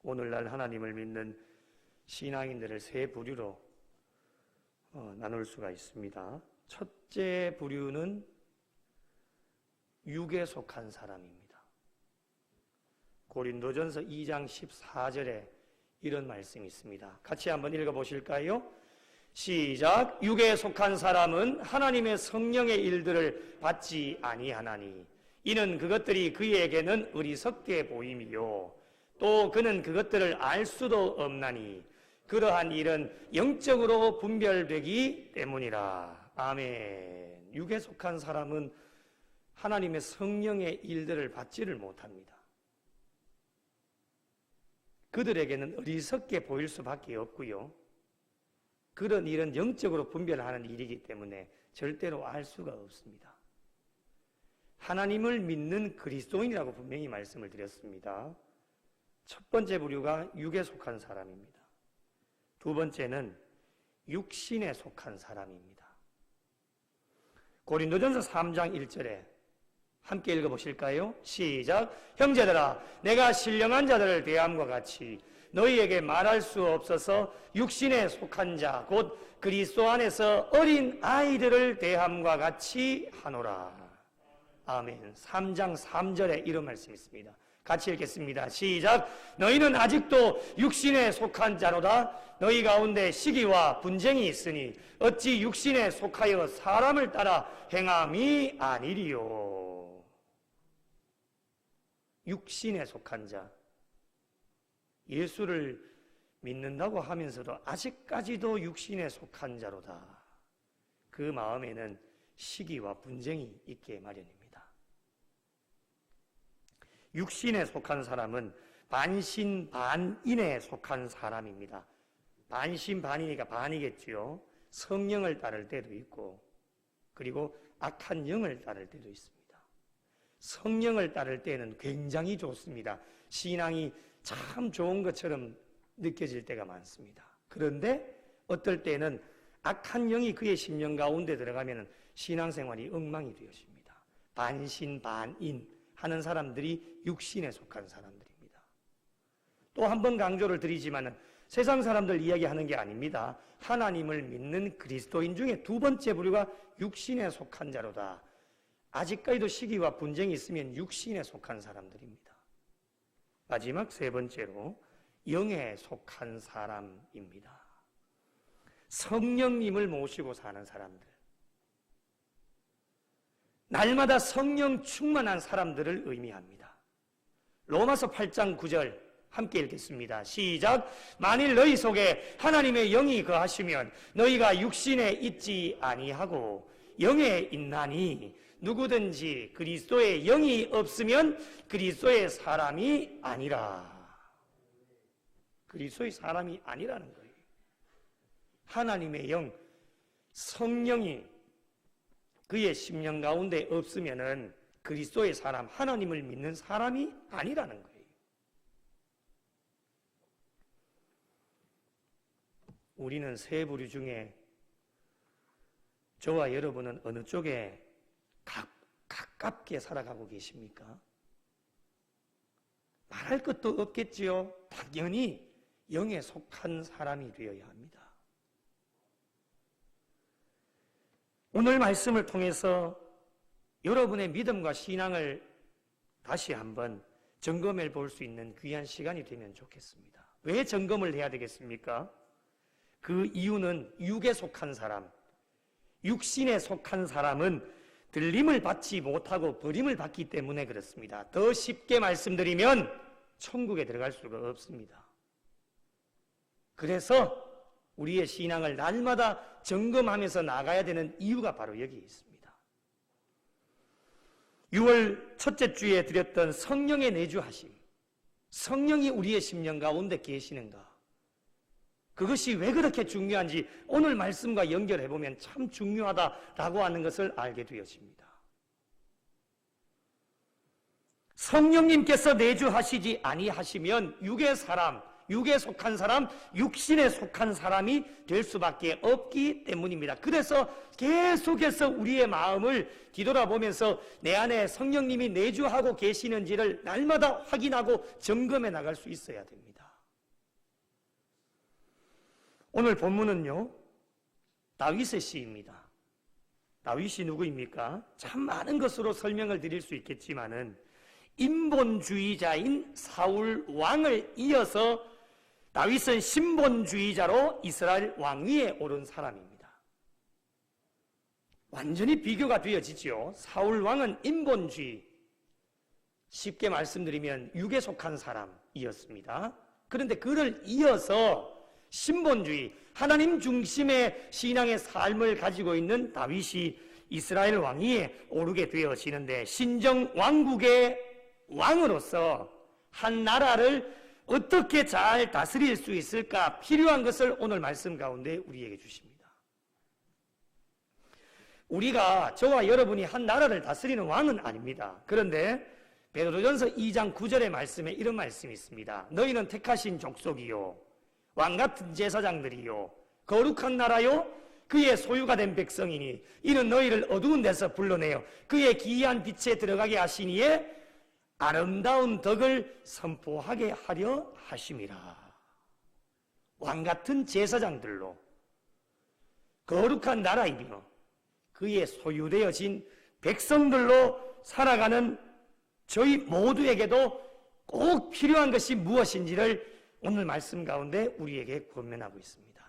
오늘날 하나님을 믿는 신앙인들을 세 부류로 나눌 수가 있습니다. 첫째 부류는 육에 속한 사람입니다. 고린도전서 2장 14절에 이런 말씀이 있습니다. 같이 한번 읽어보실까요? 시작. 육에 속한 사람은 하나님의 성령의 일들을 받지 아니하나니 이는 그것들이 그에게는 어리석게 보임이요 또 그는 그것들을 알 수도 없나니 그러한 일은 영적으로 분별되기 때문이라. 아멘. 육에 속한 사람은 하나님의 성령의 일들을 받지를 못합니다. 그들에게는 어리석게 보일 수밖에 없고요. 그런 일은 영적으로 분별하는 일이기 때문에 절대로 알 수가 없습니다. 하나님을 믿는 그리스도인이라고 분명히 말씀을 드렸습니다. 첫 번째 부류가 육에 속한 사람입니다. 두 번째는 육신에 속한 사람입니다. 고린도전서 3장 1절에 함께 읽어보실까요? 시작. 형제들아, 내가 신령한 자들을 대함과 같이 너희에게 말할 수 없어서 육신에 속한 자 곧 그리스도 안에서 어린 아이들을 대함과 같이 하노라. 아멘. 3장 3절에 이런 말씀이 있습니다. 같이 읽겠습니다. 시작. 너희는 아직도 육신에 속한 자로다. 너희 가운데 시기와 분쟁이 있으니 어찌 육신에 속하여 사람을 따라 행함이 아니리요. 육신에 속한 자, 예수를 믿는다고 하면서도 아직까지도 육신에 속한 자로다. 그 마음에는 시기와 분쟁이 있게 마련입니다. 육신에 속한 사람은 반신반인에 속한 사람입니다. 반신반이니까 반이겠지요. 성령을 따를 때도 있고 그리고 악한 영을 따를 때도 있습니다. 성령을 따를 때는 굉장히 좋습니다. 신앙이 참 좋은 것처럼 느껴질 때가 많습니다. 그런데 어떨 때는 악한 영이 그의 심령 가운데 들어가면 신앙생활이 엉망이 되어집니다. 반신반인 하는 사람들이 육신에 속한 사람들입니다. 또 한 번 강조를 드리지만 세상 사람들 이야기하는 게 아닙니다. 하나님을 믿는 그리스도인 중에 두 번째 부류가 육신에 속한 자로다. 아직까지도 시기와 분쟁이 있으면 육신에 속한 사람들입니다. 마지막 세 번째로 영에 속한 사람입니다. 성령님을 모시고 사는 사람들, 날마다 성령 충만한 사람들을 의미합니다. 로마서 8장 9절 함께 읽겠습니다. 시작. 만일 너희 속에 하나님의 영이 거하시면 너희가 육신에 있지 아니하고 영에 있나니 누구든지 그리스도의 영이 없으면 그리스도의 사람이 아니라. 그리스도의 사람이 아니라는 거예요. 하나님의 영, 성령이 그의 심령 가운데 없으면은 그리스도의 사람, 하나님을 믿는 사람이 아니라는 거예요. 우리는 세 부류 중에 저와 여러분은 어느 쪽에 가깝게 살아가고 계십니까? 말할 것도 없겠지요. 당연히 영에 속한 사람이 되어야 합니다. 오늘 말씀을 통해서 여러분의 믿음과 신앙을 다시 한번 점검해 볼 수 있는 귀한 시간이 되면 좋겠습니다. 왜 점검을 해야 되겠습니까? 그 이유는 육에 속한 사람, 육신에 속한 사람은 들림을 받지 못하고 버림을 받기 때문에 그렇습니다. 더 쉽게 말씀드리면 천국에 들어갈 수가 없습니다. 그래서 우리의 신앙을 날마다 점검하면서 나가야 되는 이유가 바로 여기에 있습니다. 6월 첫째 주에 드렸던 성령의 내주하심, 성령이 우리의 심령 가운데 계시는가, 그것이 왜 그렇게 중요한지 오늘 말씀과 연결해보면 참 중요하다라고 하는 것을 알게 되어집니다. 성령님께서 내주하시지 아니하시면 육의 사람, 육에 속한 사람, 육신에 속한 사람이 될 수밖에 없기 때문입니다. 그래서 계속해서 우리의 마음을 뒤돌아보면서 내 안에 성령님이 내주하고 계시는지를 날마다 확인하고 점검해 나갈 수 있어야 됩니다. 오늘 본문은요, 다윗의 시입니다. 다윗이 누구입니까? 참 많은 것으로 설명을 드릴 수 있겠지만은 인본주의자인 사울 왕을 이어서 다윗은 신본주의자로 이스라엘 왕위에 오른 사람입니다. 완전히 비교가 되어지죠. 사울 왕은 인본주의, 쉽게 말씀드리면 육에 속한 사람이었습니다. 그런데 그를 이어서 신본주의, 하나님 중심의 신앙의 삶을 가지고 있는 다윗이 이스라엘 왕위에 오르게 되어지는데, 신정 왕국의 왕으로서 한 나라를 어떻게 잘 다스릴 수 있을까 필요한 것을 오늘 말씀 가운데 우리에게 주십니다. 우리가, 저와 여러분이 한 나라를 다스리는 왕은 아닙니다. 그런데 베드로전서 2장 9절의 말씀에 이런 말씀이 있습니다. 너희는 택하신 족속이요, 왕같은 제사장들이요, 거룩한 나라요, 그의 소유가 된 백성이니 이는 너희를 어두운 데서 불러내어 그의 기이한 빛에 들어가게 하시니에 아름다운 덕을 선포하게 하려 하심이라. 왕같은 제사장들로 거룩한 나라이며 그의 소유되어진 백성들로 살아가는 저희 모두에게도 꼭 필요한 것이 무엇인지를 오늘 말씀 가운데 우리에게 권면하고 있습니다.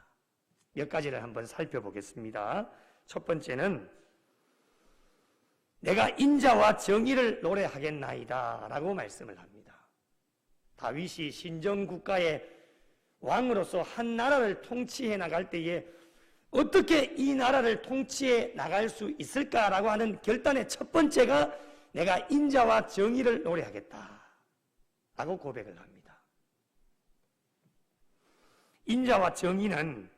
몇 가지를 한번 살펴보겠습니다. 첫 번째는 내가 인자와 정의를 노래하겠나이다 라고 말씀을 합니다. 다윗이 신정국가의 왕으로서 한 나라를 통치해 나갈 때에 어떻게 이 나라를 통치해 나갈 수 있을까라고 하는 결단의 첫 번째가 내가 인자와 정의를 노래하겠다 라고 고백을 합니다. 인자와 정의는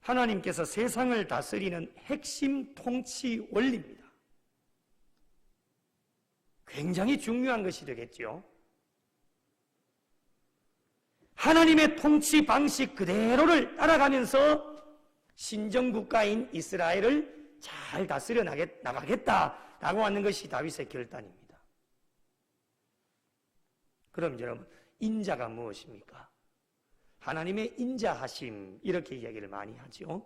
하나님께서 세상을 다스리는 핵심 통치 원리입니다. 굉장히 중요한 것이 되겠죠. 하나님의 통치 방식 그대로를 따라가면서 신정국가인 이스라엘을 잘 다스려 나가겠다라고 하는 것이 다윗의 결단입니다. 그럼 여러분, 인자가 무엇입니까? 하나님의 인자하심, 이렇게 이야기를 많이 하죠.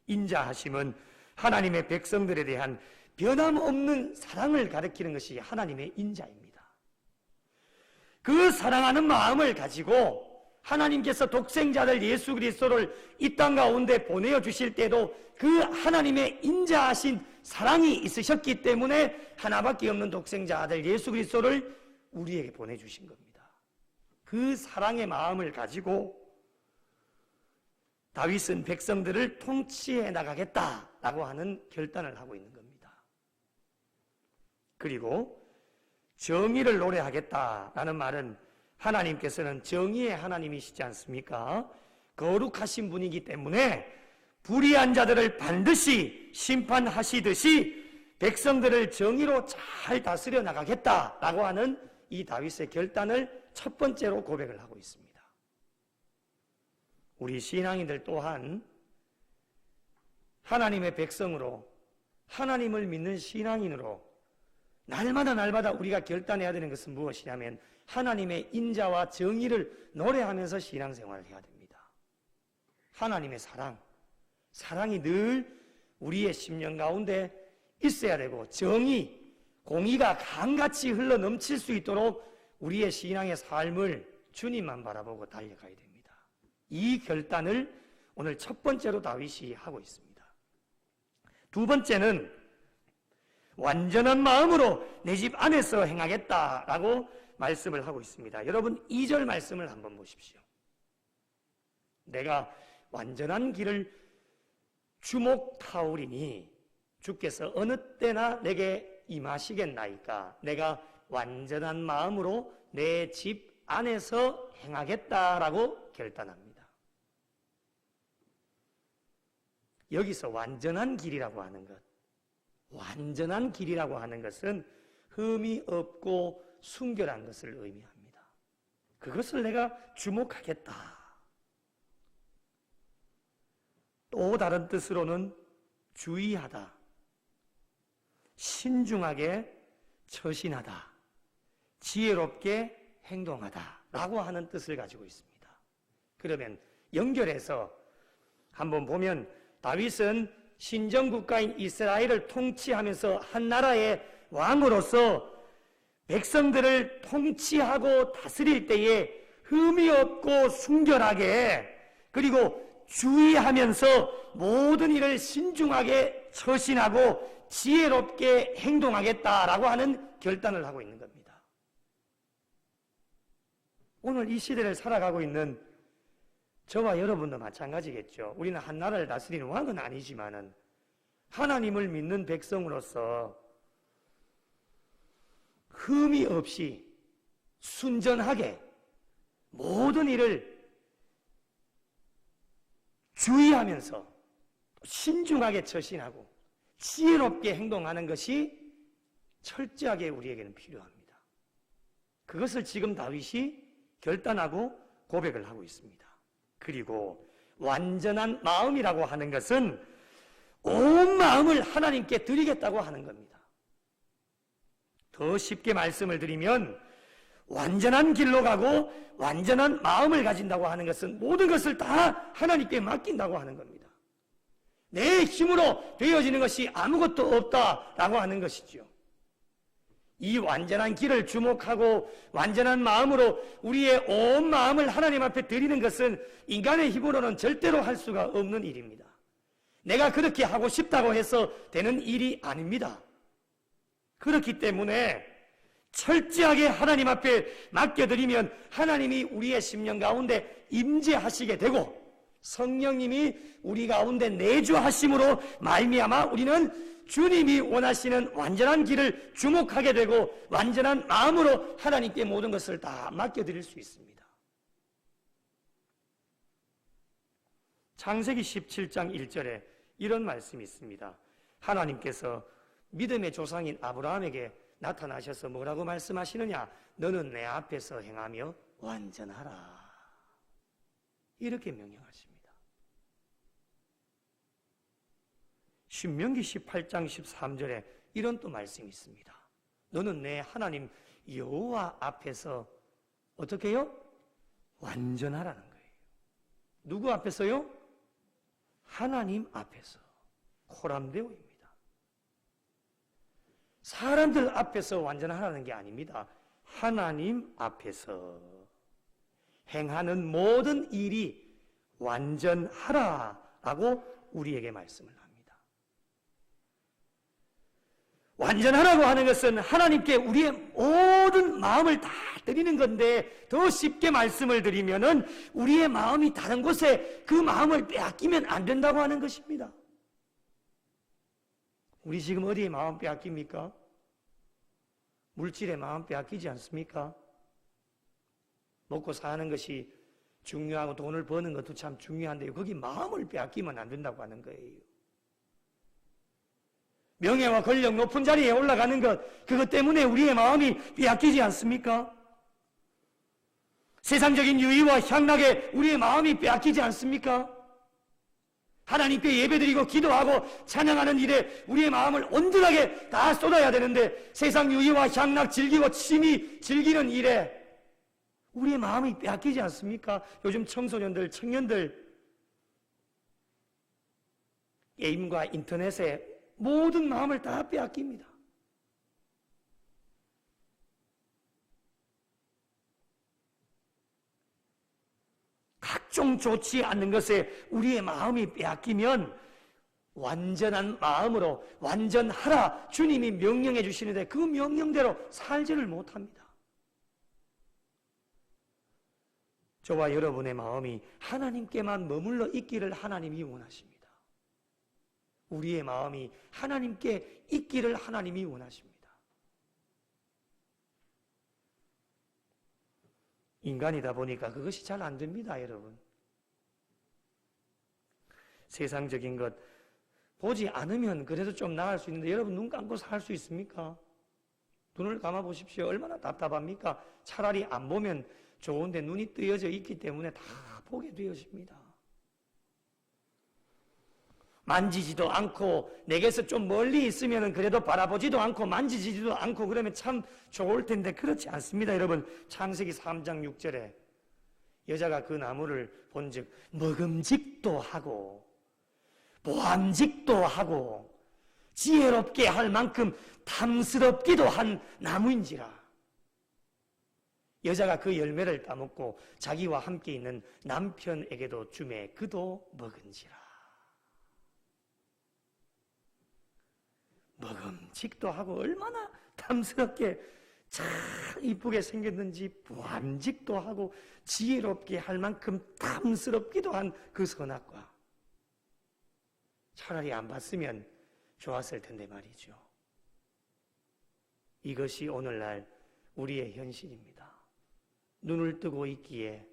인자하심은 하나님의 백성들에 대한 변함없는 사랑을 가리키는 것이 하나님의 인자입니다. 그 사랑하는 마음을 가지고 하나님께서 독생자들 예수 그리스도를 이 땅 가운데 보내어 주실 때도 그 하나님의 인자하신 사랑이 있으셨기 때문에 하나밖에 없는 독생자 아들 예수 그리스도를 우리에게 보내주신 겁니다. 그 사랑의 마음을 가지고 다윗은 백성들을 통치해 나가겠다라고 하는 결단을 하고 있는 겁니다. 그리고 정의를 노래하겠다라는 말은 하나님께서는 정의의 하나님이시지 않습니까? 거룩하신 분이기 때문에 불의한 자들을 반드시 심판하시듯이 백성들을 정의로 잘 다스려 나가겠다라고 하는 이 다윗의 결단을 첫 번째로 고백을 하고 있습니다. 우리 신앙인들 또한 하나님의 백성으로, 하나님을 믿는 신앙인으로 날마다 우리가 결단해야 되는 것은 무엇이냐면 하나님의 인자와 정의를 노래하면서 신앙생활을 해야 됩니다. 하나님의 사랑이 늘 우리의 심령 가운데 있어야 되고, 정의, 공의가 강같이 흘러 넘칠 수 있도록 우리의 신앙의 삶을 주님만 바라보고 달려가야 됩니다. 이 결단을 오늘 첫 번째로 다윗이 하고 있습니다. 두 번째는 완전한 마음으로 내 집 안에서 행하겠다라고 말씀을 하고 있습니다. 여러분 2절 말씀을 한번 보십시오. 내가 완전한 길을 주목하오리니 주께서 어느 때나 내게 임하시겠나이까. 내가 완전한 마음으로 내 집 안에서 행하겠다라고 결단합니다. 여기서 완전한 길이라고 하는 것, 완전한 길이라고 하는 것은 흠이 없고 순결한 것을 의미합니다. 그것을 내가 주목하겠다. 또 다른 뜻으로는 주의하다, 신중하게 처신하다, 지혜롭게 행동하다 라고 하는 뜻을 가지고 있습니다. 그러면 연결해서 한번 보면 다윗은 신정국가인 이스라엘을 통치하면서 한 나라의 왕으로서 백성들을 통치하고 다스릴 때에 흠이 없고 순결하게 그리고 주의하면서 모든 일을 신중하게 처신하고 지혜롭게 행동하겠다라고 하는 결단을 하고 있는 겁니다. 오늘 이 시대를 살아가고 있는 저와 여러분도 마찬가지겠죠. 우리는 한 나라를 다스리는 왕은 아니지만은 하나님을 믿는 백성으로서 흠이 없이 순전하게 모든 일을 주의하면서 신중하게 처신하고 지혜롭게 행동하는 것이 철저하게 우리에게는 필요합니다. 그것을 지금 다윗이 결단하고 고백을 하고 있습니다. 그리고 완전한 마음이라고 하는 것은 온 마음을 하나님께 드리겠다고 하는 겁니다. 더 쉽게 말씀을 드리면 완전한 길로 가고 완전한 마음을 가진다고 하는 것은 모든 것을 다 하나님께 맡긴다고 하는 겁니다. 내 힘으로 되어지는 것이 아무것도 없다라고 하는 것이죠. 이 완전한 길을 주목하고 완전한 마음으로 우리의 온 마음을 하나님 앞에 드리는 것은 인간의 힘으로는 절대로 할 수가 없는 일입니다. 내가 그렇게 하고 싶다고 해서 되는 일이 아닙니다. 그렇기 때문에 철저하게 하나님 앞에 맡겨드리면 하나님이 우리의 심령 가운데 임재하시게 되고 성령님이 우리 가운데 내주하심으로 말미암아 우리는 주님이 원하시는 완전한 길을 주목하게 되고 완전한 마음으로 하나님께 모든 것을 다 맡겨드릴 수 있습니다. 창세기 17장 1절에 이런 말씀이 있습니다. 하나님께서 믿음의 조상인 아브라함에게 나타나셔서 뭐라고 말씀하시느냐? 너는 내 앞에서 행하며 완전하라. 이렇게 명령하십니다. 신명기 18장 13절에 이런 또 말씀이 있습니다. 너는 내 하나님 여호와 앞에서 어떻게 해요? 완전하라는 거예요. 누구 앞에서요? 하나님 앞에서. 코람데오입니다. 사람들 앞에서 완전하라는 게 아닙니다. 하나님 앞에서 행하는 모든 일이 완전하라라고 우리에게 말씀을 합니다. 완전하라고 하는 것은 하나님께 우리의 모든 마음을 다 드리는 건데 더 쉽게 말씀을 드리면은 우리의 마음이 다른 곳에 그 마음을 빼앗기면 안 된다고 하는 것입니다. 우리 지금 어디에 마음 빼앗깁니까? 물질에 마음 빼앗기지 않습니까? 먹고 사는 것이 중요하고 돈을 버는 것도 참 중요한데요. 거기 마음을 빼앗기면 안 된다고 하는 거예요. 명예와 권력 높은 자리에 올라가는 것, 그것 때문에 우리의 마음이 빼앗기지 않습니까? 세상적인 유의와 향락에 우리의 마음이 빼앗기지 않습니까? 하나님께 예배드리고 기도하고 찬양하는 일에 우리의 마음을 온전하게 다 쏟아야 되는데 세상 유의와 향락 즐기고 취미 즐기는 일에 우리의 마음이 빼앗기지 않습니까? 요즘 청소년들, 청년들 게임과 인터넷에 모든 마음을 다 빼앗깁니다. 각종 좋지 않는 것에 우리의 마음이 빼앗기면 완전한 마음으로 완전하라 주님이 명령해 주시는데 그 명령대로 살지를 못합니다. 저와 여러분의 마음이 하나님께만 머물러 있기를 하나님이 원하십니다. 우리의 마음이 하나님께 있기를 하나님이 원하십니다. 인간이다 보니까 그것이 잘 안 됩니다, 여러분. 세상적인 것 보지 않으면 그래도 좀 나을 수 있는데 여러분 눈 감고 살 수 있습니까? 눈을 감아 보십시오. 얼마나 답답합니까? 차라리 안 보면 좋은데 눈이 뜨여져 있기 때문에 다 보게 되어집니다. 만지지도 않고 내게서 좀 멀리 있으면 그래도 바라보지도 않고 만지지도 않고 그러면 참 좋을 텐데 그렇지 않습니다. 여러분 창세기 3장 6절에 여자가 그 나무를 본즉 먹음직도 하고 보암직도 하고 지혜롭게 할 만큼 탐스럽기도 한 나무인지라. 여자가 그 열매를 따먹고 자기와 함께 있는 남편에게도 주매 그도 먹은지라. 먹음직도 하고 얼마나 탐스럽게 참 이쁘게 생겼는지 보암직도 하고 지혜롭게 할 만큼 탐스럽기도 한 그 선악과. 차라리 안 봤으면 좋았을 텐데 말이죠. 이것이 오늘날 우리의 현실입니다. 눈을 뜨고 있기에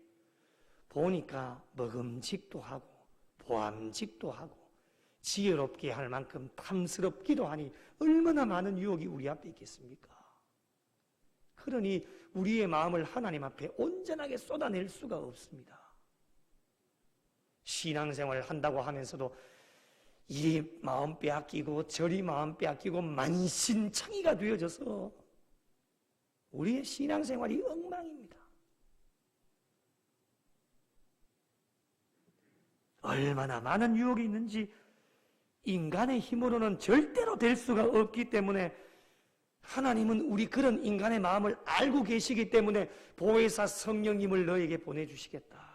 보니까 먹음직도 하고 보암직도 하고 지혜롭게 할 만큼 탐스럽기도 하니 얼마나 많은 유혹이 우리 앞에 있겠습니까? 그러니 우리의 마음을 하나님 앞에 온전하게 쏟아낼 수가 없습니다. 신앙생활을 한다고 하면서도 이리 마음 빼앗기고 저리 마음 빼앗기고 만신창이가 되어져서 우리의 신앙생활이 엉망입니다. 얼마나 많은 유혹이 있는지 인간의 힘으로는 절대로 될 수가 없기 때문에 하나님은 우리 그런 인간의 마음을 알고 계시기 때문에 보혜사 성령님을 너에게 보내주시겠다.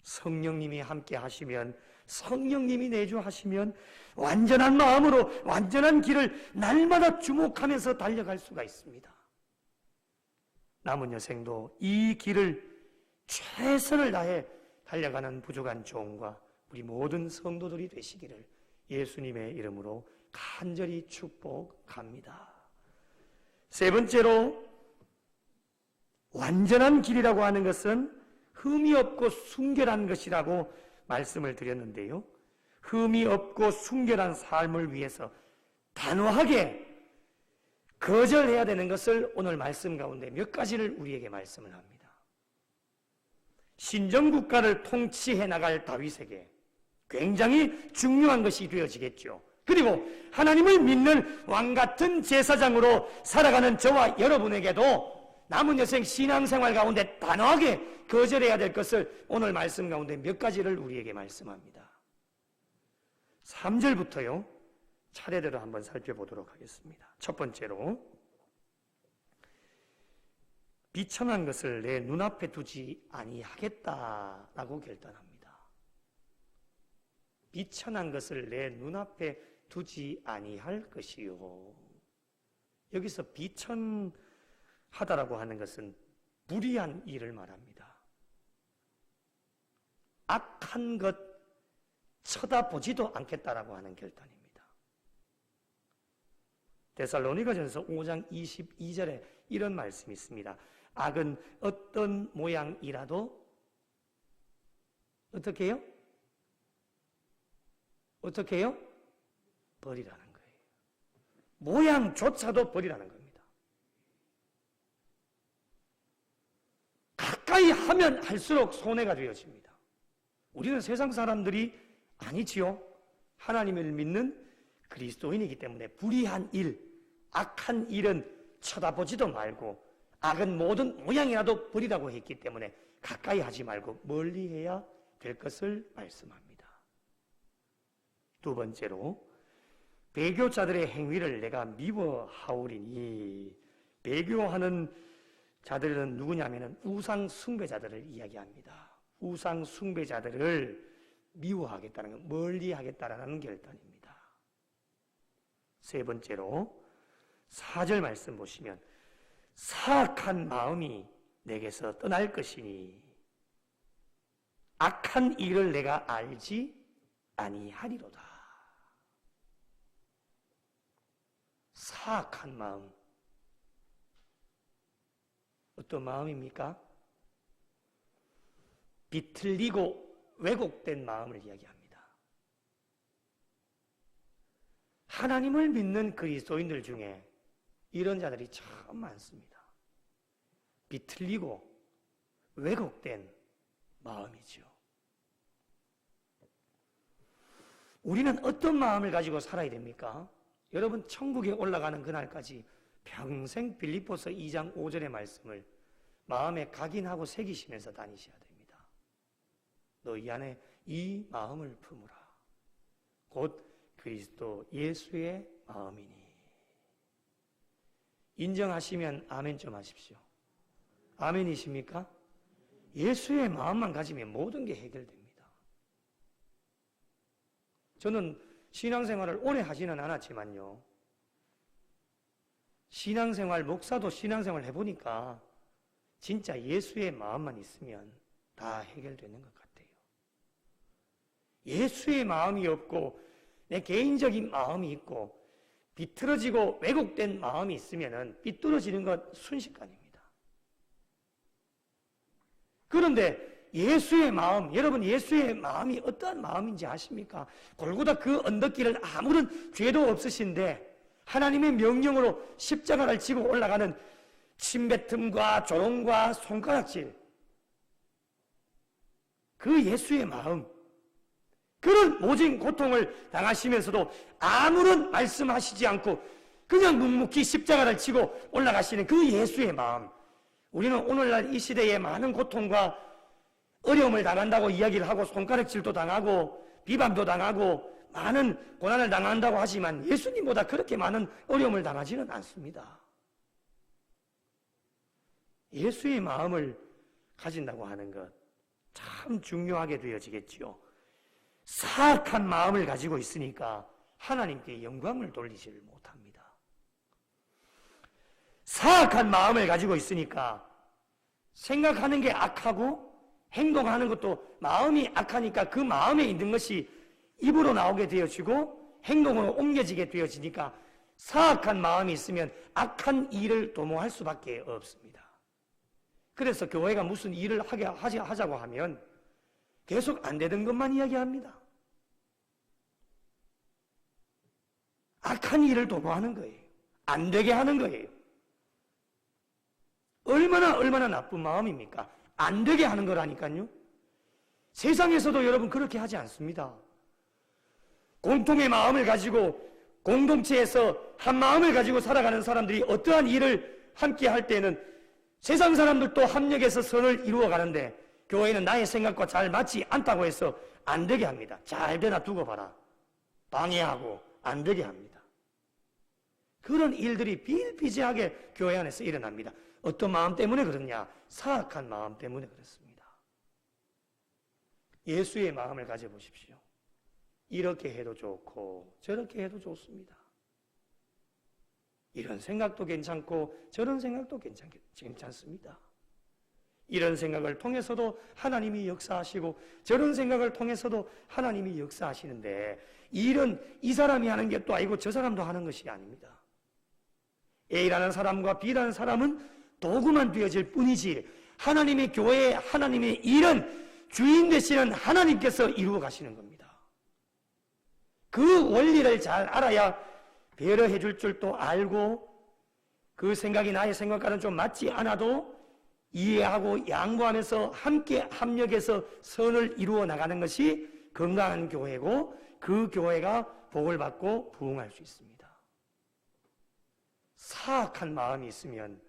성령님이 함께 하시면, 성령님이 내주하시면 완전한 마음으로 완전한 길을 날마다 주목하면서 달려갈 수가 있습니다. 남은 여생도 이 길을 최선을 다해 달려가는 부족한 종과 우리 모든 성도들이 되시기를 예수님의 이름으로 간절히 축복합니다. 세 번째로, 완전한 길이라고 하는 것은 흠이 없고 순결한 것이라고 말씀을 드렸는데요. 흠이 없고 순결한 삶을 위해서 단호하게 거절해야 되는 것을 오늘 말씀 가운데 몇 가지를 우리에게 말씀을 합니다. 신정국가를 통치해 나갈 다윗에게 굉장히 중요한 것이 되어지겠죠. 그리고 하나님을 믿는 왕같은 제사장으로 살아가는 저와 여러분에게도 남은 여생 신앙생활 가운데 단호하게 거절해야 될 것을 오늘 말씀 가운데 몇 가지를 우리에게 말씀합니다. 3절부터요 차례대로 한번 살펴보도록 하겠습니다. 첫 번째로, 비천한 것을 내 눈앞에 두지 아니하겠다라고 결단합니다. 비천한 것을 내 눈앞에 두지 아니할 것이요. 여기서 비천하다라고 하는 것은 불의한 일을 말합니다. 악한 것 쳐다보지도 않겠다라고 하는 결단입니다. 데살로니가전서 5장 22절에 이런 말씀이 있습니다. 악은 어떤 모양이라도 어떻게 해요? 어떻게 해요? 버리라는 거예요. 모양조차도 버리라는 겁니다. 가까이 하면 할수록 손해가 되어집니다. 우리는 세상 사람들이 아니지요. 하나님을 믿는 그리스도인이기 때문에 불의한 일, 악한 일은 쳐다보지도 말고 악은 모든 모양이라도 버리라고 했기 때문에 가까이 하지 말고 멀리해야 될 것을 말씀합니다. 두 번째로, 배교자들의 행위를 내가 미워하오리니, 배교하는 자들은 누구냐면 우상 숭배자들을 이야기합니다. 우상 숭배자들을 미워하겠다는 것, 멀리하겠다라는 결단입니다. 세 번째로 4절 말씀 보시면 사악한 마음이 내게서 떠날 것이니 악한 일을 내가 알지 아니하리로다. 사악한 마음, 어떤 마음입니까? 비틀리고 왜곡된 마음을 이야기합니다. 하나님을 믿는 그리스도인들 중에 이런 자들이 참 많습니다. 비틀리고 왜곡된 마음이죠. 우리는 어떤 마음을 가지고 살아야 됩니까? 여러분, 천국에 올라가는 그날까지 평생 빌립보서 2장 5절의 말씀을 마음에 각인하고 새기시면서 다니셔야 됩니다. 너희 안에 이 마음을 품으라. 곧 그리스도 예수의 마음이니. 인정하시면 아멘 좀 하십시오. 아멘이십니까? 예수의 마음만 가지면 모든 게 해결됩니다. 저는 신앙생활을 오래 하지는 않았지만요, 신앙생활, 목사도 신앙생활 해보니까 진짜 예수의 마음만 있으면 다 해결되는 것 같아요. 예수의 마음이 없고 내 개인적인 마음이 있고 비틀어지고 왜곡된 마음이 있으면 삐뚤어지는 것 순식간입니다. 그런데 예수의 마음, 여러분 예수의 마음이 어떠한 마음인지 아십니까? 골고다 그 언덕길을 아무런 죄도 없으신데 하나님의 명령으로 십자가를 지고 올라가는 침뱉음과 조롱과 손가락질, 그 예수의 마음, 그런 모진 고통을 당하시면서도 아무런 말씀하시지 않고 그냥 묵묵히 십자가를 지고 올라가시는 그 예수의 마음, 우리는 오늘날 이 시대에 많은 고통과 어려움을 당한다고 이야기를 하고 손가락질도 당하고 비방도 당하고 많은 고난을 당한다고 하지만 예수님보다 그렇게 많은 어려움을 당하지는 않습니다. 예수의 마음을 가진다고 하는 것 참 중요하게 되어지겠지요. 사악한 마음을 가지고 있으니까 하나님께 영광을 돌리지를 못합니다. 사악한 마음을 가지고 있으니까 생각하는 게 악하고 행동하는 것도 마음이 악하니까 그 마음에 있는 것이 입으로 나오게 되어지고 행동으로 옮겨지게 되어지니까 사악한 마음이 있으면 악한 일을 도모할 수밖에 없습니다. 그래서 교회가 무슨 일을 하자고 하면 계속 안 되던 것만 이야기합니다. 악한 일을 도모하는 거예요. 안 되게 하는 거예요. 얼마나 나쁜 마음입니까? 안 되게 하는 거라니까요. 세상에서도 여러분 그렇게 하지 않습니다. 공통의 마음을 가지고 공동체에서 한 마음을 가지고 살아가는 사람들이 어떠한 일을 함께 할 때는 세상 사람들도 합력해서 선을 이루어 가는데 교회는 나의 생각과 잘 맞지 않다고 해서 안 되게 합니다. 잘 되나 두고 봐라. 방해하고 안 되게 합니다. 그런 일들이 비일비재하게 교회 안에서 일어납니다. 어떤 마음 때문에 그러냐? 사악한 마음 때문에 그렇습니다. 예수의 마음을 가져보십시오. 이렇게 해도 좋고 저렇게 해도 좋습니다. 이런 생각도 괜찮고 저런 생각도 괜찮습니다. 이런 생각을 통해서도 하나님이 역사하시고 저런 생각을 통해서도 하나님이 역사하시는데 이 사람이 하는 게 또 아니고 저 사람도 하는 것이 아닙니다. A라는 사람과 B라는 사람은 도구만 되어질 뿐이지 하나님의 교회에 하나님의 일은 주인 되시는 하나님께서 이루어 가시는 겁니다. 그 원리를 잘 알아야 배려해 줄 줄도 알고 그 생각이 나의 생각과는 좀 맞지 않아도 이해하고 양보하면서 함께 합력해서 선을 이루어 나가는 것이 건강한 교회고 그 교회가 복을 받고 부흥할 수 있습니다. 사악한 마음이 있으면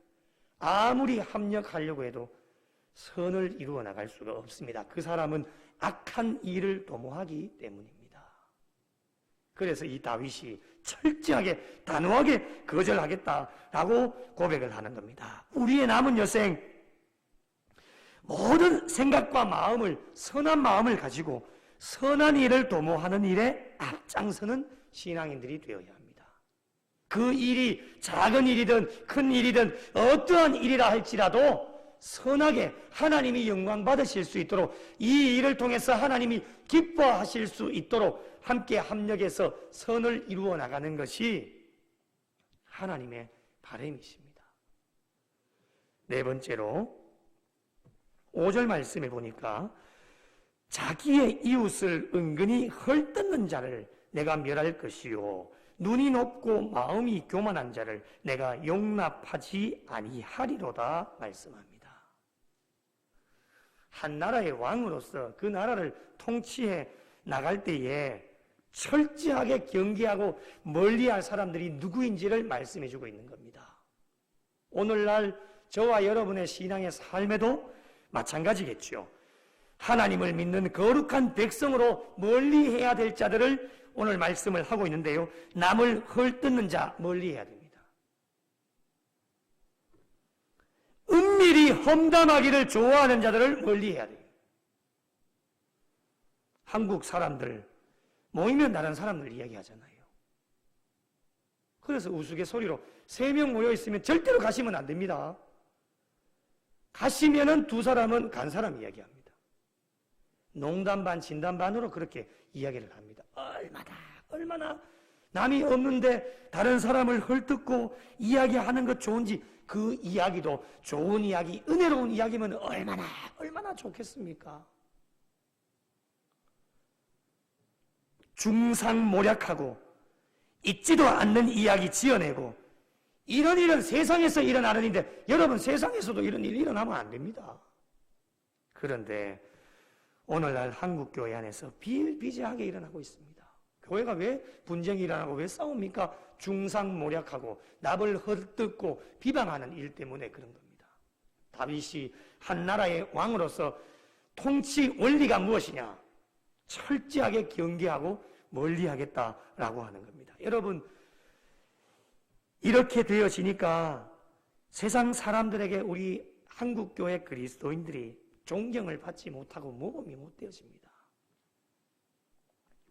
아무리 합력하려고 해도 선을 이루어 나갈 수가 없습니다. 그 사람은 악한 일을 도모하기 때문입니다. 그래서 이 다윗이 철저하게 단호하게 거절하겠다라고 고백을 하는 겁니다. 우리의 남은 여생 모든 생각과 마음을 선한 마음을 가지고 선한 일을 도모하는 일에 앞장서는 신앙인들이 되어야 합니다. 그 일이 작은 일이든 큰 일이든 어떠한 일이라 할지라도 선하게 하나님이 영광 받으실 수 있도록 이 일을 통해서 하나님이 기뻐하실 수 있도록 함께 합력해서 선을 이루어 나가는 것이 하나님의 바람이십니다. 네 번째로 5절 말씀에 보니까 자기의 이웃을 은근히 헐뜯는 자를 내가 멸할 것이요 눈이 높고 마음이 교만한 자를 내가 용납하지 아니하리로다 말씀합니다. 한 나라의 왕으로서 그 나라를 통치해 나갈 때에 철저하게 경계하고 멀리할 사람들이 누구인지를 말씀해 주고 있는 겁니다. 오늘날 저와 여러분의 신앙의 삶에도 마찬가지겠죠. 하나님을 믿는 거룩한 백성으로 멀리해야 될 자들을 오늘 말씀을 하고 있는데요. 남을 헐뜯는 자 멀리해야 됩니다. 은밀히 험담하기를 좋아하는 자들을 멀리해야 돼요. 한국 사람들 모이면 다른 사람들 이야기하잖아요. 그래서 우스갯소리로 3명 모여 있으면 절대로 가시면 안 됩니다. 가시면은 2사람은 간 사람 이야기합니다. 농담 반 진담 반으로 그렇게 이야기를 합니다. 얼마나 남이 없는데 다른 사람을 헐뜯고 이야기하는 것 좋은지, 그 이야기도 좋은 이야기, 은혜로운 이야기면 얼마나 좋겠습니까? 중상모략하고 있지도 않는 이야기 지어내고 이런 일은 세상에서 일어나는 일인데 여러분, 세상에서도 이런 일이 일어나면 안 됩니다. 그런데 오늘날 한국교회 안에서 비일비재하게 일어나고 있습니다. 교회가 왜 분쟁이 일어나고 왜 싸웁니까? 중상모략하고 납을 헐뜯고 비방하는 일 때문에 그런 겁니다. 다윗이 한 나라의 왕으로서 통치 원리가 무엇이냐? 철저하게 경계하고 멀리하겠다라고 하는 겁니다. 여러분, 이렇게 되어지니까 세상 사람들에게 우리 한국교회 그리스도인들이 존경을 받지 못하고 모범이 못 되어집니다.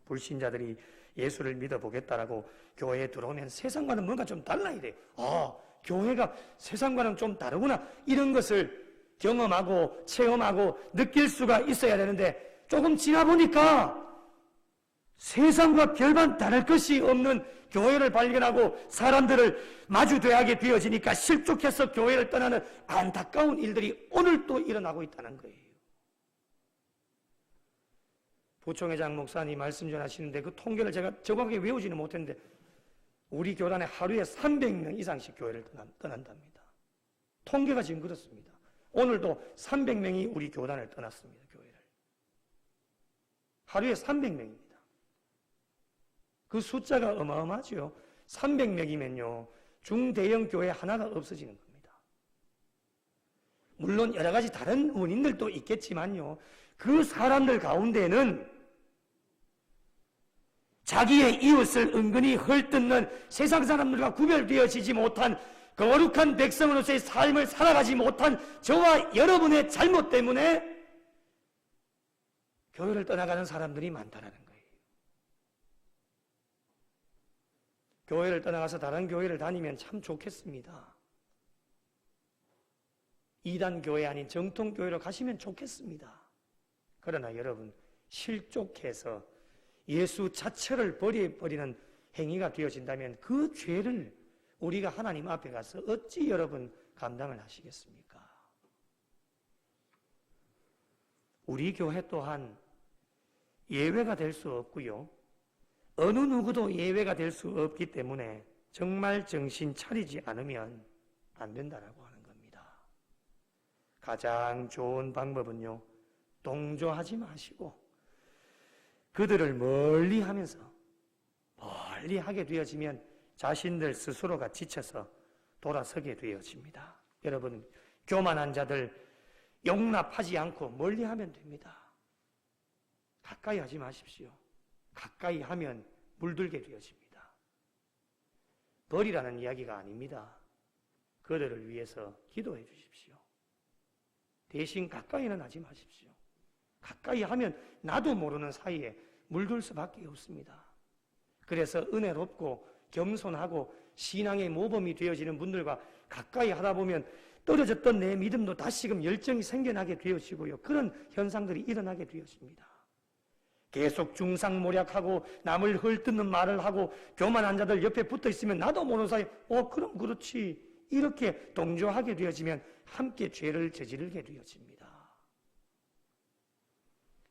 불신자들이 예수를 믿어보겠다라고 교회에 들어오면 세상과는 뭔가 좀 달라야 돼요. 교회가 세상과는 좀 다르구나. 이런 것을 경험하고 체험하고 느낄 수가 있어야 되는데 조금 지나보니까 세상과 별반 다를 것이 없는 교회를 발견하고 사람들을 마주대하게 되어지니까 실족해서 교회를 떠나는 안타까운 일들이 오늘 또 일어나고 있다는 거예요. 부총회장 목사님 말씀 전하시는데 그 통계를 제가 정확하게 외우지는 못했는데 우리 교단에 하루에 300명 이상씩 교회를 떠난답니다. 통계가 지금 그렇습니다. 오늘도 300명이 우리 교단을 떠났습니다. 교회를. 하루에 300명입니다. 그 숫자가 어마어마하죠. 300명이면요 중대형 교회 하나가 없어지는 겁니다. 물론 여러 가지 다른 원인들도 있겠지만요, 그 사람들 가운데는 자기의 이웃을 은근히 헐뜯는 세상 사람들과 구별되어지지 못한 거룩한 백성으로서의 삶을 살아가지 못한 저와 여러분의 잘못 때문에 교회를 떠나가는 사람들이 많다는 거예요. 교회를 떠나가서 다른 교회를 다니면 참 좋겠습니다. 이단 교회 아닌 정통 교회로 가시면 좋겠습니다. 그러나 여러분, 실족해서 예수 자체를 버리는 행위가 되어진다면 그 죄를 우리가 하나님 앞에 가서 어찌 여러분 감당을 하시겠습니까? 우리 교회 또한 예외가 될 수 없고요, 어느 누구도 예외가 될 수 없기 때문에 정말 정신 차리지 않으면 안 된다라고 하는 겁니다. 가장 좋은 방법은요, 동조하지 마시고 그들을 멀리하면서 멀리하게 되어지면 자신들 스스로가 지쳐서 돌아서게 되어집니다. 여러분, 교만한 자들 용납하지 않고 멀리하면 됩니다. 가까이 하지 마십시오. 가까이 하면 물들게 되어집니다. 버리라는 이야기가 아닙니다. 그들을 위해서 기도해 주십시오. 대신 가까이는 하지 마십시오. 가까이 하면 나도 모르는 사이에 물들 수밖에 없습니다. 그래서 은혜롭고 겸손하고 신앙의 모범이 되어지는 분들과 가까이 하다 보면 떨어졌던 내 믿음도 다시금 열정이 생겨나게 되어지고요, 그런 현상들이 일어나게 되어집니다. 계속 중상모략하고 남을 헐뜯는 말을 하고 교만한 자들 옆에 붙어 있으면 나도 모르는 사이에 그럼 그렇지, 이렇게 동조하게 되어지면 함께 죄를 저지르게 되어집니다.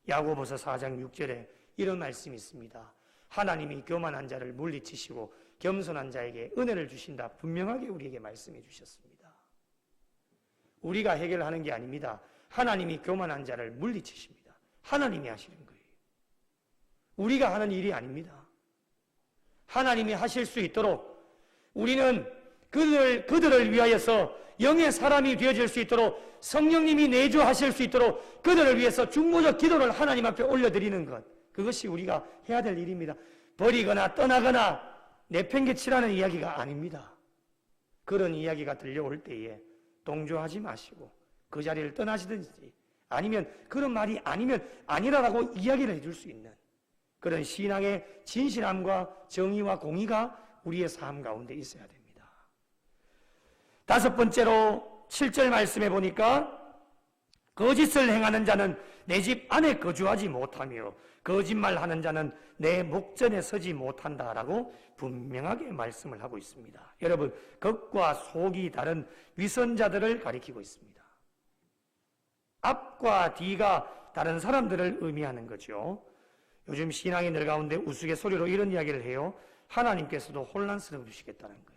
야고보서 4장 6절에 이런 말씀이 있습니다. 하나님이 교만한 자를 물리치시고 겸손한 자에게 은혜를 주신다. 분명하게 우리에게 말씀해 주셨습니다. 우리가 해결하는 게 아닙니다. 하나님이 교만한 자를 물리치십니다. 하나님이 하시는 거예요. 우리가 하는 일이 아닙니다. 하나님이 하실 수 있도록 우리는 그들을 위하여서 영의 사람이 되어질 수 있도록 성령님이 내주하실 수 있도록 그들을 위해서 중보적 기도를 하나님 앞에 올려드리는 것, 그것이 우리가 해야 될 일입니다. 버리거나 떠나거나 내팽개치라는 이야기가 아닙니다. 그런 이야기가 들려올 때에 동조하지 마시고 그 자리를 떠나시든지, 아니면 그런 말이 아니면 아니라라고 이야기를 해줄 수 있는 그런 신앙의 진실함과 정의와 공의가 우리의 삶 가운데 있어야 됩니다. 다섯 번째로 7절 말씀해 보니까 거짓을 행하는 자는 내 집 안에 거주하지 못하며 거짓말하는 자는 내 목전에 서지 못한다라고 분명하게 말씀을 하고 있습니다. 여러분, 겉과 속이 다른 위선자들을 가리키고 있습니다. 앞과 뒤가 다른 사람들을 의미하는 거죠. 요즘 신앙인들 가운데 우스갯소리로 이런 이야기를 해요. 하나님께서도 혼란스러우시겠다는 거예요.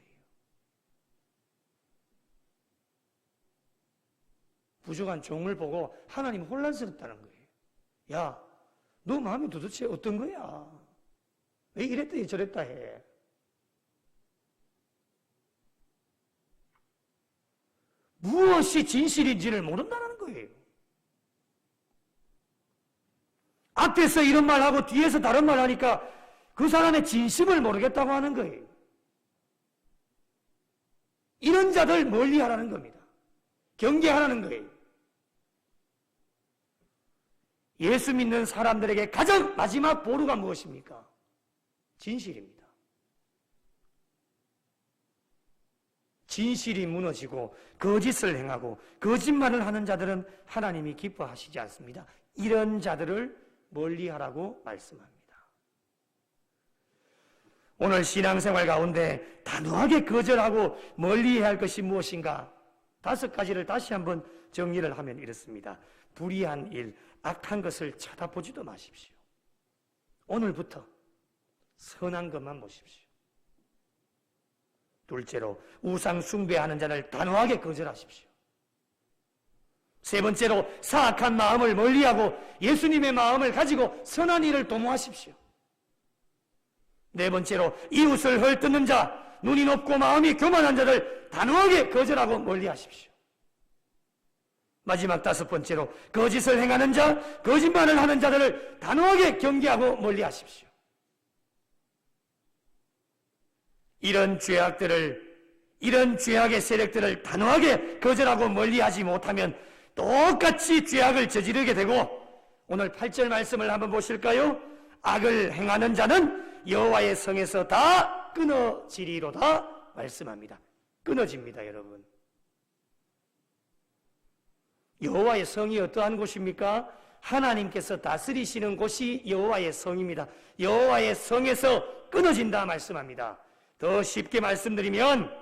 부족한 종을 보고 하나님 혼란스럽다는 거예요. 야, 너 마음이 도대체 어떤 거야? 왜 이랬다 저랬다 해? 무엇이 진실인지를 모른다는 거예요. 앞에서 이런 말하고 뒤에서 다른 말 하니까 그 사람의 진심을 모르겠다고 하는 거예요. 이런 자들 멀리하라는 겁니다. 경계하라는 거예요. 예수 믿는 사람들에게 가장 마지막 보루가 무엇입니까? 진실입니다. 진실이 무너지고 거짓을 행하고 거짓말을 하는 자들은 하나님이 기뻐하시지 않습니다. 이런 자들을 멀리하라고 말씀합니다. 오늘 신앙생활 가운데 단호하게 거절하고 멀리해야 할 것이 무엇인가? 5가지를 다시 한번 정리를 하면 이렇습니다. 불의한 일, 악한 것을 쳐다보지도 마십시오. 오늘부터 선한 것만 보십시오. 둘째로, 우상 숭배하는 자를 단호하게 거절하십시오. 세 번째로, 사악한 마음을 멀리하고 예수님의 마음을 가지고 선한 일을 도모하십시오. 네 번째로, 이웃을 헐뜯는 자, 눈이 높고 마음이 교만한 자들 단호하게 거절하고 멀리하십시오. 마지막 5번째로, 거짓을 행하는 자, 거짓말을 하는 자들을 단호하게 경계하고 멀리하십시오. 이런 죄악의 세력들을 단호하게 거절하고 멀리하지 못하면 똑같이 죄악을 저지르게 되고, 오늘 8절 말씀을 한번 보실까요? 악을 행하는 자는 여호와의 성에서 다 끊어지리로다 말씀합니다. 끊어집니다, 여러분. 여호와의 성이 어떠한 곳입니까? 하나님께서 다스리시는 곳이 여호와의 성입니다. 여호와의 성에서 끊어진다 말씀합니다. 더 쉽게 말씀드리면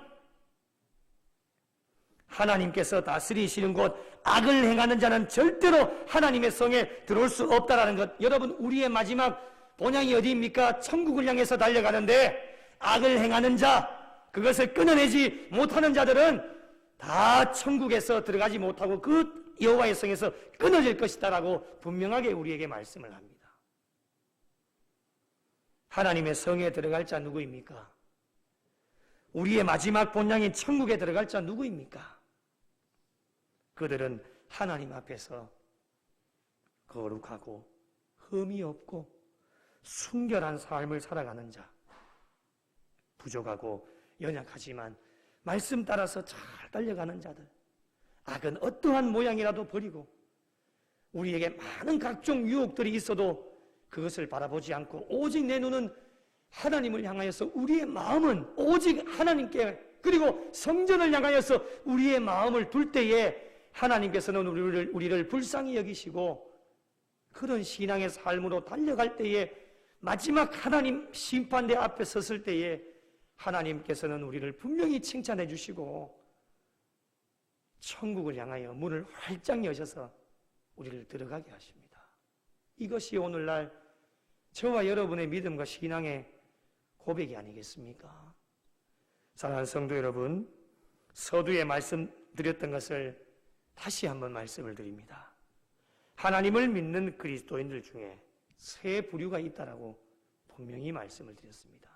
하나님께서 다스리시는 곳, 악을 행하는 자는 절대로 하나님의 성에 들어올 수 없다라는 것. 여러분, 우리의 마지막 본향이 어디입니까? 천국을 향해서 달려가는데 악을 행하는 자, 그것을 끊어내지 못하는 자들은 다 천국에서 들어가지 못하고 그 여호와의 성에서 끊어질 것이다라고 분명하게 우리에게 말씀을 합니다. 하나님의 성에 들어갈 자 누구입니까? 우리의 마지막 본향인 천국에 들어갈 자 누구입니까? 그들은 하나님 앞에서 거룩하고 흠이 없고 순결한 삶을 살아가는 자, 부족하고 연약하지만 말씀 따라서 잘 달려가는 자들, 악은 어떠한 모양이라도 버리고 우리에게 많은 각종 유혹들이 있어도 그것을 바라보지 않고 오직 내 눈은 하나님을 향하여서, 우리의 마음은 오직 하나님께, 그리고 성전을 향하여서 우리의 마음을 둘 때에 하나님께서는 우리를 불쌍히 여기시고, 그런 신앙의 삶으로 달려갈 때에 마지막 하나님 심판대 앞에 섰을 때에 하나님께서는 우리를 분명히 칭찬해 주시고 천국을 향하여 문을 활짝 여셔서 우리를 들어가게 하십니다. 이것이 오늘날 저와 여러분의 믿음과 신앙의 고백이 아니겠습니까? 사랑하는 성도 여러분, 서두에 말씀드렸던 것을 다시 한번 말씀을 드립니다. 하나님을 믿는 그리스도인들 중에 세 부류가 있다라고 분명히 말씀을 드렸습니다.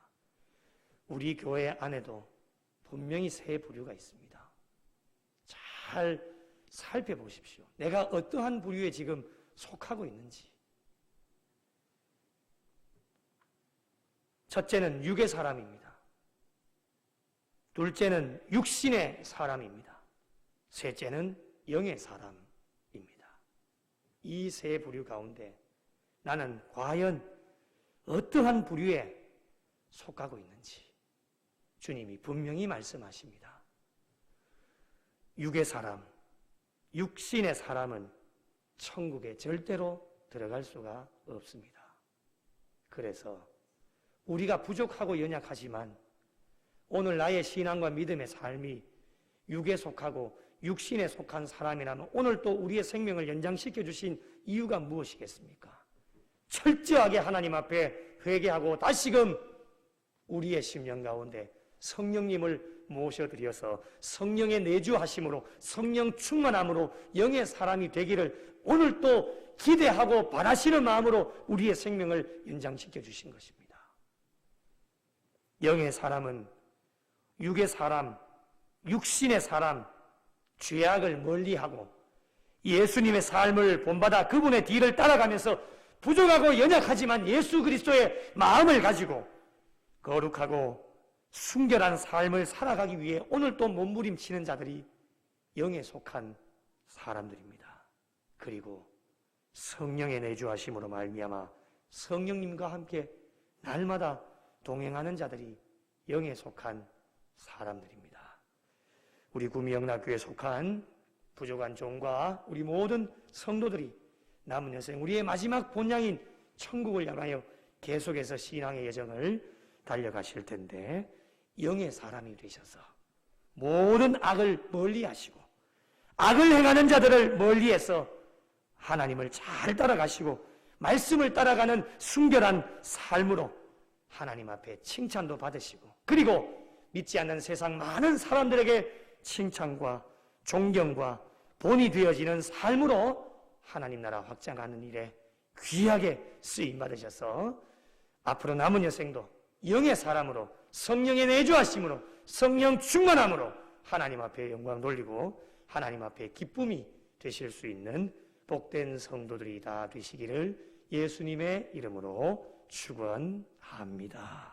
우리 교회 안에도 분명히 세 부류가 있습니다. 잘 살펴보십시오. 내가 어떠한 부류에 지금 속하고 있는지. 첫째는 육의 사람입니다. 둘째는 육신의 사람입니다. 셋째는 영의 사람입니다. 이 세 부류 가운데 나는 과연 어떠한 부류에 속하고 있는지 주님이 분명히 말씀하십니다. 육의 사람, 육신의 사람은 천국에 절대로 들어갈 수가 없습니다. 그래서 우리가 부족하고 연약하지만 오늘 나의 신앙과 믿음의 삶이 육에 속하고 육신에 속한 사람이라면 오늘 또 우리의 생명을 연장시켜 주신 이유가 무엇이겠습니까? 철저하게 하나님 앞에 회개하고 다시금 우리의 심령 가운데 성령님을 모셔드려서 성령의 내주하심으로 성령 충만함으로 영의 사람이 되기를 오늘 또 기대하고 바라시는 마음으로 우리의 생명을 연장시켜 주신 것입니다. 영의 사람은 육의 사람, 육신의 사람, 죄악을 멀리하고 예수님의 삶을 본받아 그분의 뒤를 따라가면서 부족하고 연약하지만 예수 그리스도의 마음을 가지고 거룩하고 순결한 삶을 살아가기 위해 오늘 또 몸부림치는 자들이 영에 속한 사람들입니다. 그리고 성령의 내주하심으로 말미암아 성령님과 함께 날마다 동행하는 자들이 영에 속한 사람들입니다. 우리 구미영락교회에 속한 부족한 종과 우리 모든 성도들이 남은 여생 우리의 마지막 본향인 천국을 향하여 계속해서 신앙의 여정을 달려가실 텐데 영의 사람이 되셔서 모든 악을 멀리하시고 악을 행하는 자들을 멀리해서 하나님을 잘 따라가시고 말씀을 따라가는 순결한 삶으로 하나님 앞에 칭찬도 받으시고 그리고 믿지 않는 세상 많은 사람들에게 칭찬과 존경과 본이 되어지는 삶으로 하나님 나라 확장하는 일에 귀하게 쓰임 받으셔서 앞으로 남은 여생도 영의 사람으로 성령의 내주하심으로 성령 충만함으로 하나님 앞에 영광 돌리고 하나님 앞에 기쁨이 되실 수 있는 복된 성도들이 다 되시기를 예수님의 이름으로 축원합니다.